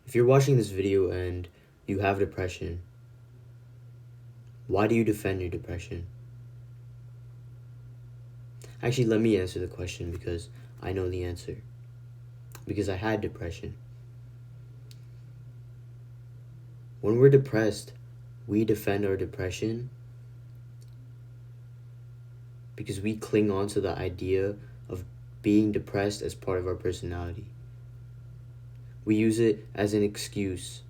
If you're watching this video and you have depression, why do you defend your depression? Actually, let me answer the question because I know the answer. Because I had depression. When we're depressed, we defend our depression because we cling on to the idea of being depressed as part of our personality. We use it as an excuse,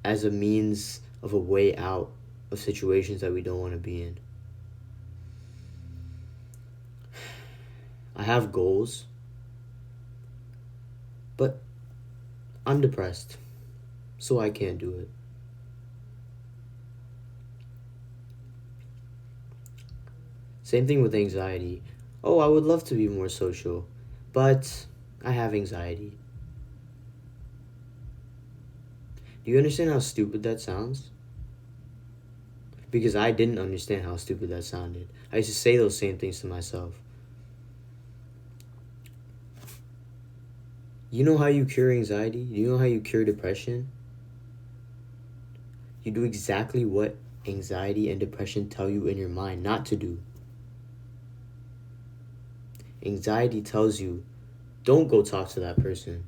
as a means of a way out of situations that we don't want to be in. I have goals, but I'm depressed, so I can't do it. Same thing with anxiety. Oh, I would love to be more social, but I have anxiety. Do you understand how stupid that sounds? Because I didn't understand how stupid that sounded. I used to say those same things to myself. You know how you cure anxiety? Do you know how you cure depression? You do exactly what anxiety and depression tell you in your mind not to do. Anxiety tells you, don't go talk to that person.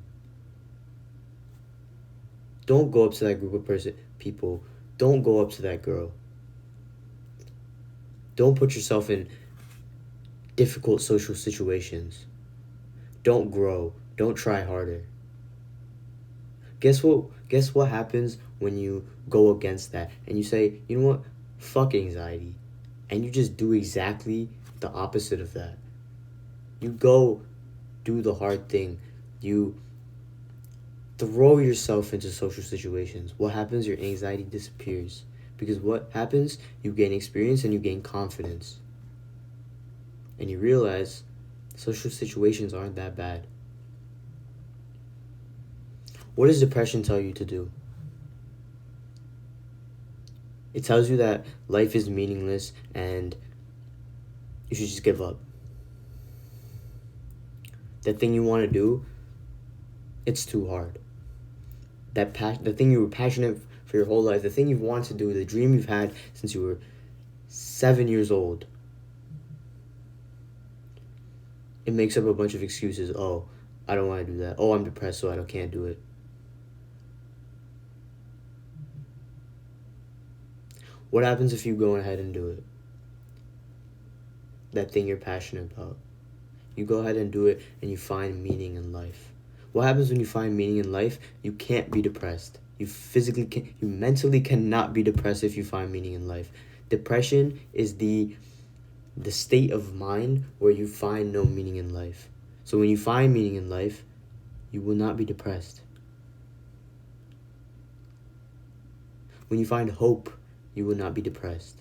Don't go up to that group of people. Don't go up to that girl. Don't put yourself in difficult social situations. Don't grow. Don't try harder. Guess what happens when you go against that and you say, you know what? Fuck anxiety. And you just do exactly the opposite of that. You go do the hard thing. You throw yourself into social situations. What happens? Your anxiety disappears. Because what happens? You gain experience and you gain confidence. And you realize social situations aren't that bad. What does depression tell you to do? It tells you that life is meaningless and you should just give up. That thing you want to do, it's too hard. The thing you were passionate for your whole life, the thing you've wanted to do, the dream you've had since you were 7 years old, it makes up a bunch of excuses. Oh, I don't want to do that. Oh, I'm depressed, so I can't do it. What happens if you go ahead and do it? That thing you're passionate about. You go ahead and do it and you find meaning in life. What happens when you find meaning in life? You can't be depressed. You mentally cannot be depressed if you find meaning in life. Depression is the state of mind where you find no meaning in life. So when you find meaning in life, you will not be depressed. When you find hope, you will not be depressed.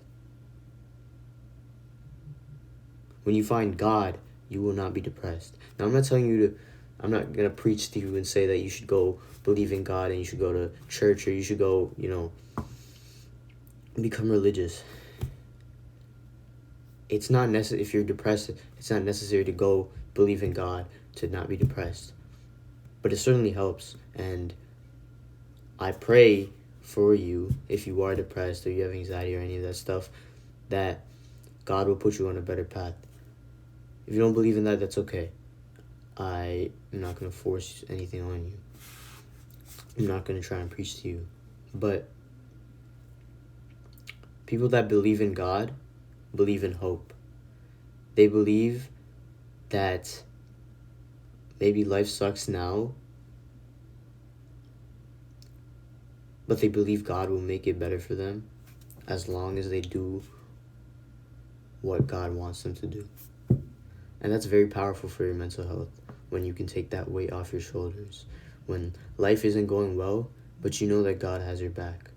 When you find God, you will not be depressed. Now, I'm not going to preach to you and say that you should go believe in God and you should go to church or you should go, become religious. It's not necessary. If you're depressed, it's not necessary to go believe in God to not be depressed. But it certainly helps. And I pray for you, if you are depressed or you have anxiety or any of that stuff, that God will put you on a better path. If you don't believe in that, that's okay. I am not going to force anything on you. I'm not going to try and preach to you. But people that believe in God believe in hope. They believe that maybe life sucks now, but they believe God will make it better for them as long as they do what God wants them to do. And that's very powerful for your mental health when you can take that weight off your shoulders. When life isn't going well, but you know that God has your back.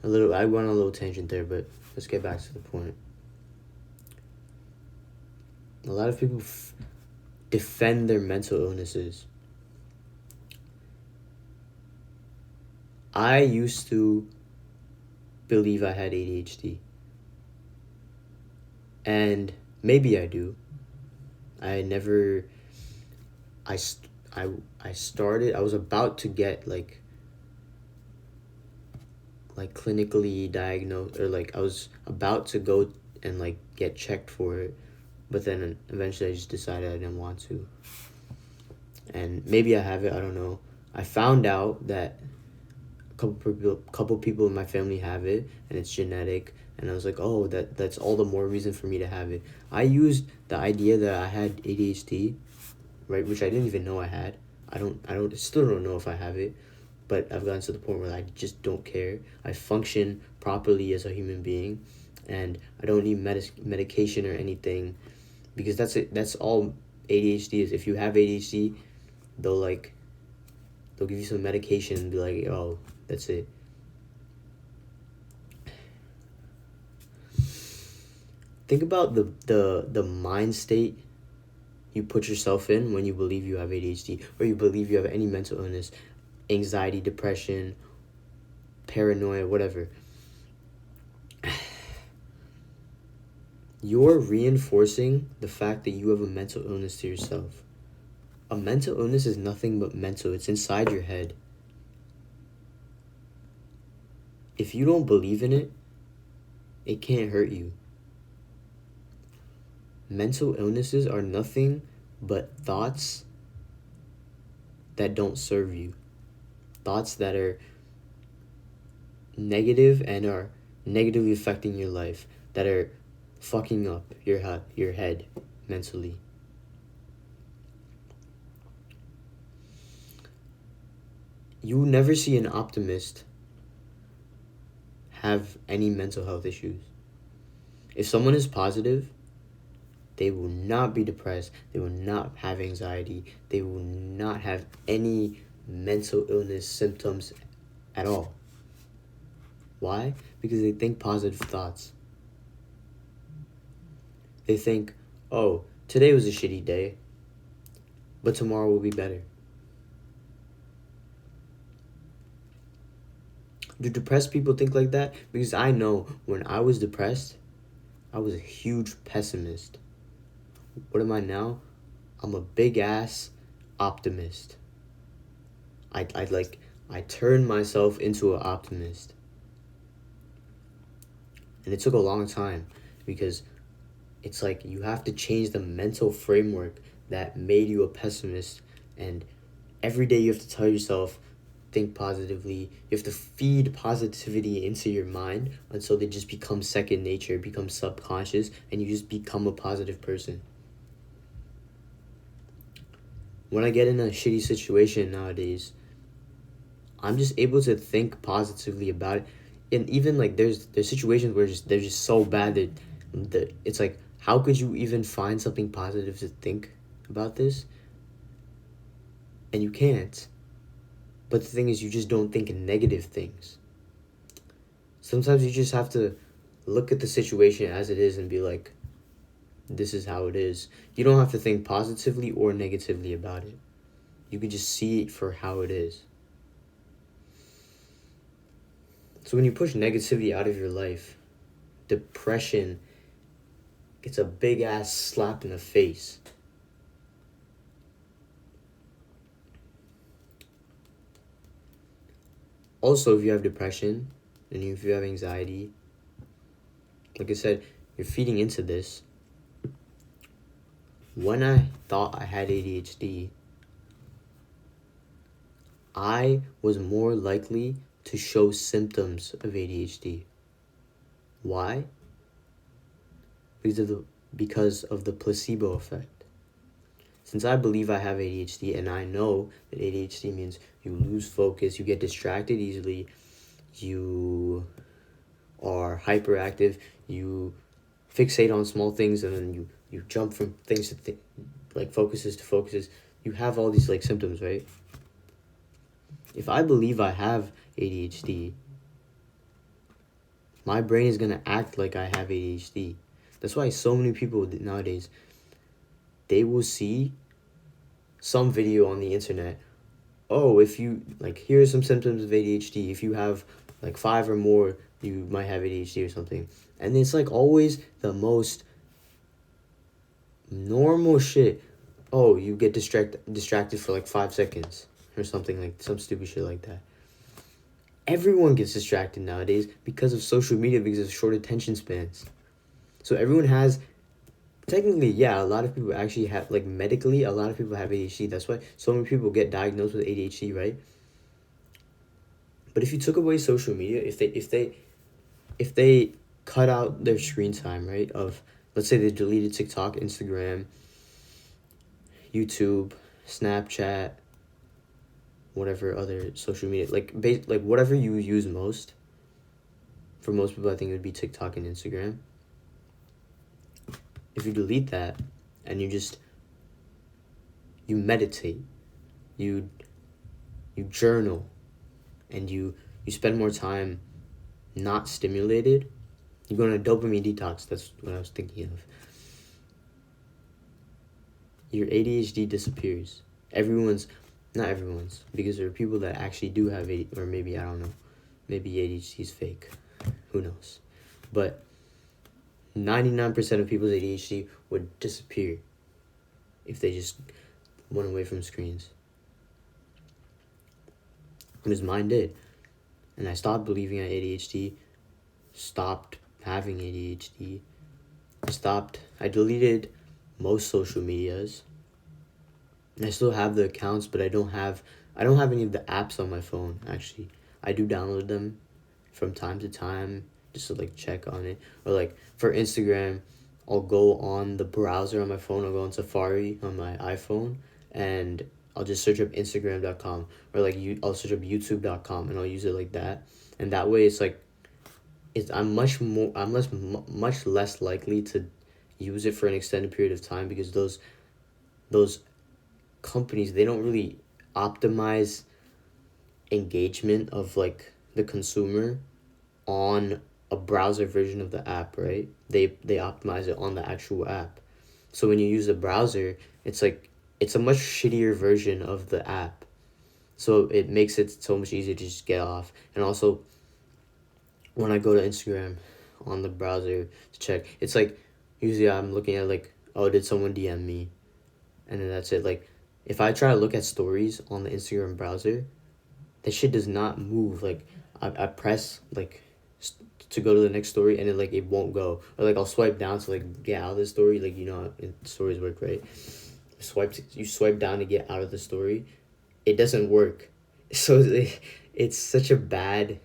I went on a little tangent there, but let's get back to the point. A lot of people defend their mental illnesses. I used to believe I had ADHD. And maybe I do. I never I was about to get clinically diagnosed, or I was about to go and get checked for it, but then eventually I just decided I didn't want to. And maybe I have it, I don't know. I found out that couple people in my family have it, and it's genetic, and I was like, oh, that's all the more reason for me to have it. I used the idea that I had ADHD, right, which I didn't even know I had. I still don't know if I have it, but I've gotten to the point where I just don't care. I function properly as a human being, and I don't need medication or anything, because that's it. That's all ADHD is. If you have ADHD, they'll give you some medication and be like, oh, that's it. Think about the mind state you put yourself in when you believe you have ADHD, or you believe you have any mental illness, anxiety, depression, paranoia, whatever. You're reinforcing the fact that you have a mental illness to yourself. A mental illness is nothing but mental. It's inside your head. If you don't believe in it, it can't hurt you. Mental illnesses are nothing but thoughts that don't serve you. Thoughts that are negative and are negatively affecting your life, that are fucking up your head mentally. You will never see an optimist have any mental health issues. If someone is positive, they will not be depressed, they will not have anxiety, they will not have any mental illness symptoms at all. Why? Because they think positive thoughts. They think, oh, today was a shitty day, but tomorrow will be better. Do depressed people think like that? Because I know when I was depressed, I was a huge pessimist. What am I now? I'm a big ass optimist. I turned myself into an optimist. And it took a long time, because it's like you have to change the mental framework that made you a pessimist, and every day you have to tell yourself, think positively. You have to feed positivity into your mind until they just become second nature, become subconscious, and you just become a positive person. When I get in a shitty situation nowadays, I'm just able to think positively about it. And even there's situations where they're just so bad that it's like, how could you even find something positive to think about this? And you can't. But the thing is, you just don't think negative things. Sometimes you just have to look at the situation as it is and be like, this is how it is. You don't have to think positively or negatively about it. You can just see it for how it is. So when you push negativity out of your life, depression gets a big ass slap in the face. Also, if you have depression and if you have anxiety, like I said, you're feeding into this. When I thought I had ADHD, I was more likely to show symptoms of ADHD. Why? Because of the placebo effect. Since I believe I have ADHD, and I know that ADHD means you lose focus, you get distracted easily, you are hyperactive, you fixate on small things, and then you jump from things to focuses to focuses. You have all these symptoms, right? If I believe I have ADHD, my brain is going to act like I have ADHD. That's why so many people nowadays, they will see some video on the internet. Oh, if you, here are some symptoms of ADHD. If you have 5 or more, you might have ADHD or something. And it's always the most normal shit. oh, you get distracted for like 5 seconds or something, like some stupid shit like that. Everyone gets distracted nowadays because of social media, because of short attention spans. So everyone has, technically, yeah, a lot of people actually have, like, medically, a lot of people have ADHD. That's why so many people get diagnosed with ADHD, right? But if you took away social media, if they cut out their screen time, right, of, let's say they deleted TikTok, Instagram, YouTube, Snapchat, whatever other social media, like whatever you use most. For most people, I think it would be TikTok and Instagram. If you delete that and you meditate, you journal, and you spend more time not stimulated, you go on a dopamine detox. That's what I was thinking of. Your ADHD disappears. Not everyone's, because there are people that actually do have ADHD, or maybe, I don't know, maybe ADHD is fake. Who knows? But 99% of people's ADHD would disappear if they just went away from screens. Because mine did. And I stopped believing I had ADHD, stopped having ADHD, I deleted most social medias. And I still have the accounts, but I don't have any of the apps on my phone, actually. I do download them from time to time, just to like check on it. Or like for Instagram, I'll go on the browser on my phone, I'll go on Safari on my iPhone, and I'll just search up Instagram.com, or like I'll search up YouTube.com, and I'll use it like that. And that way it's like, I'm much less likely to use it for an extended period of time, because those companies, they don't really optimize engagement of like the consumer on a browser version of the app, right? They optimize it on the actual app. So when you use a browser, it's like, it's a much shittier version of the app. So it makes it so much easier to just get off. And also, when I go to Instagram on the browser to check, it's like, usually I'm looking at like, oh, did someone DM me? And then that's it. Like, if I try to look at stories on the Instagram browser, that shit does not move. Like, I press like to go to the next story, and then like it won't go. Or like I'll swipe down to like get out of the story. Like, you know how stories work, right? You swipe down to get out of the story. It doesn't work. So it's such a bad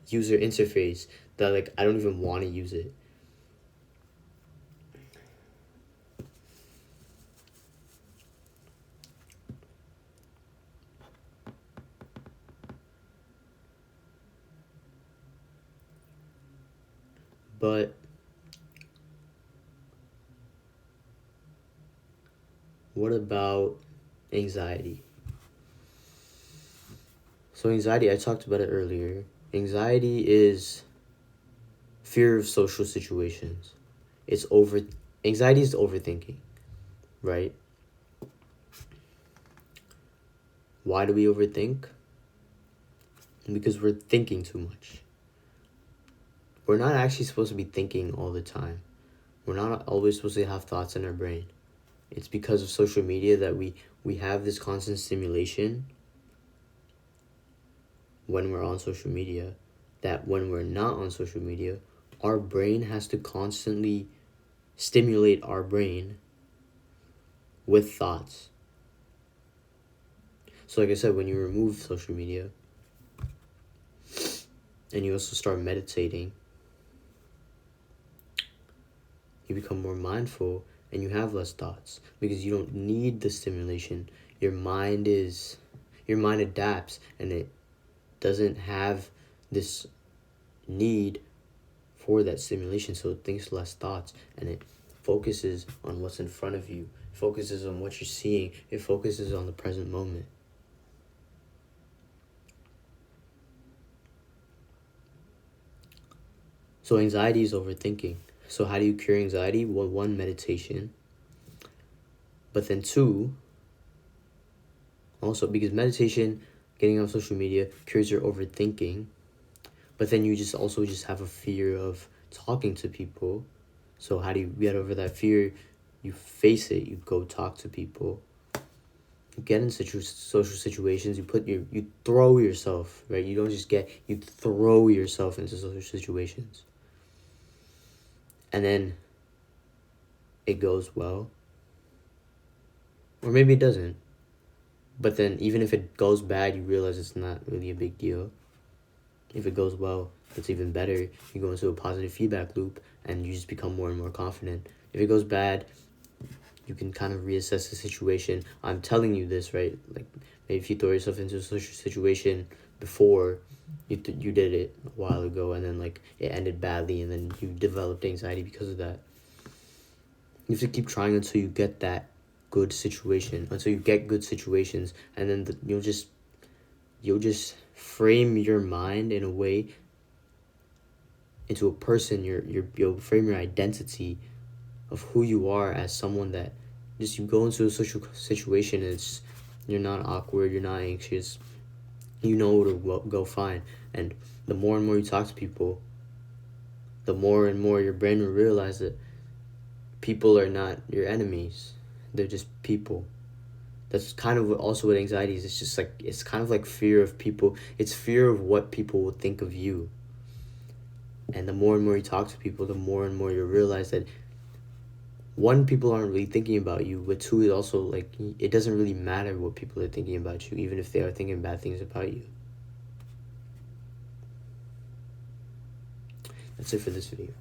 user interface that like I don't even want to use it. But what about anxiety? So anxiety, I talked about it earlier. Anxiety is fear of social situations. Anxiety is overthinking, right? Why do we overthink? Because we're thinking too much. We're not actually supposed to be thinking all the time. We're not always supposed to have thoughts in our brain. It's because of social media that we have this constant stimulation when we're on social media, that when we're not on social media, our brain has to constantly stimulate our brain with thoughts. So like I said, when you remove social media and you also start meditating, you become more mindful and you have less thoughts, because you don't need the stimulation. Your mind adapts, and it doesn't have this need for that stimulation, so it thinks less thoughts, and it focuses on what's in front of you, focuses on what you're seeing, it focuses on the present moment. So anxiety is overthinking. So how do you cure anxiety? Well, one, meditation. But then two, also, because meditation, getting off social media, cures your overthinking. But then you just have a fear of talking to people. So how do you get over that fear? you face it. You go talk to people. You get in social situations. You throw yourself, right? You don't just you throw yourself into social situations. And then it goes well. Or maybe it doesn't. But then even if it goes bad, you realize it's not really a big deal. If it goes well, it's even better. You go into a positive feedback loop and you just become more and more confident. If it goes bad, you can kind of reassess the situation. I'm telling you this, right? Like, maybe if you throw yourself into a social situation before, you did it a while ago, and then, like, it ended badly, and then you developed anxiety because of that. You have to keep trying until you get that good situation, until you get good situations, and then you'll just frame your mind in a way into a person. You'll frame your identity of who you are as someone that just, you go into a social situation and you're not awkward, you're not anxious, you know to go fine. And the more and more you talk to people, the more and more your brain will realize that people are not your enemies. They're just people. That's kind of also what anxiety is. It's just like, it's kind of like fear of people. It's fear of what people will think of you. And the more and more you talk to people, the more and more you realize that, one, people aren't really thinking about you, but two, it also, like, it doesn't really matter what people are thinking about you, even if they are thinking bad things about you. That's it for this video.